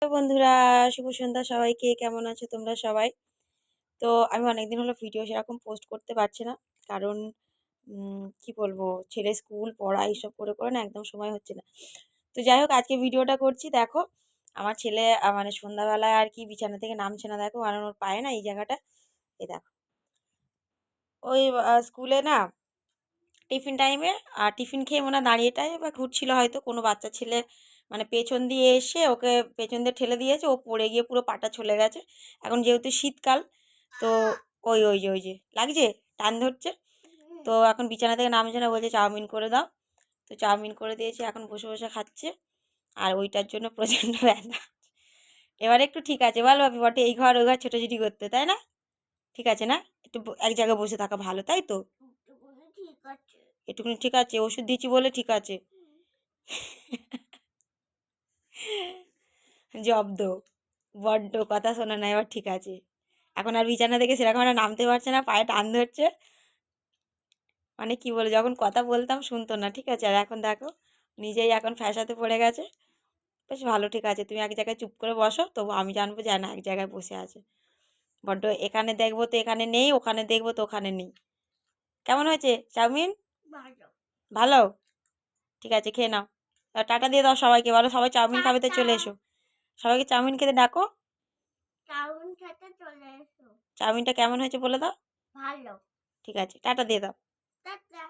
তো বন্ধুরা, শুভ সন্ধ্যা সবাইকে। কেমন আছো তোমরা সবাই? তো আমি অনেকদিন হলো ভিডিও সেরকম পোস্ট করতে পারছি না, কারণ কি বলবো, ছেলে স্কুল পড়া এইসব করে করে না একদম সময় হচ্ছে না। তো যাই হোক, আজকে ভিডিওটা করছি। দেখো, আমার ছেলে মানে সন্ধ্যাবেলায় আর কি বিছানা থেকে নামছে না, দেখো, কারণ ওর পায়ে না এই জায়গাটা, এই দেখো, ওই স্কুলে না টিফিন টাইমে, আর টিফিন খেয়ে মনে হয় দাঁড়িয়েটায় বা ঘুরছিল হয়তো, কোনো বাচ্চা ছেলে মানে পেছন দিয়ে এসে ওকে পেছন দিয়ে ঠেলে দিয়েছে, ও পড়ে গিয়ে পুরো পাটা চলে গেছে। এখন যেহেতু শীতকাল, তো ওই যে লাগছে, টান ধরছে। তো এখন বিছানা থেকে নামছে না, বলছে চাউমিন করে দাও। তো চাউমিন করে দিয়েছে, এখন বসে বসে খাচ্ছে। আর ওইটার জন্য প্রচণ্ড ব্যথা। এবার একটু ঠিক আছে, বল ভাবি, বটে এই ঘর ওই ঘর ছোটাছুটি করতে, তাই না? ঠিক আছে না? একটু এক জায়গায় বসে থাকা ভালো, তাই তো? এটুকুনি ঠিক আছে, ওষুধ দিয়েছি বলে ঠিক আছে। জব্দ, বড্ড কথা শোনে না, এবার ঠিক আছে। এখন আর বিছানা থেকে সেরকম আর নামতে পারছে না, পায়ে টান ধরছে। মানে কি বলে, যখন কথা বলতাম শুনতো না, ঠিক আছে, আর এখন দেখো নিজেই এখন ফ্যাসাতে পড়ে গেছে। বেশ ভালো, ঠিক আছে, তুমি এক জায়গায় চুপ করে বসো, তবু আমি জানবো যে না, এক জায়গায় বসে আছে। বড্ড এখানে দেখবো তো এখানে নেই, ওখানে দেখবো তো ওখানে নেই। কেমন হয়েছে চাউমিন? ভালো? ঠিক আছে, খেয়ে নাও। টাটা দিয়ে দাও সবাইকে, বলো সবাই চাউমিন খাবে তো চলে এসো। সবাইকে চাউমিন খেতে ডাকো। চাউমিন খেতে চলে এসো। চাউমিনটা কেমন হয়েছে বলে দাও। ভালো। ঠিক আছে, টাটা দিয়ে দাও। টাটা।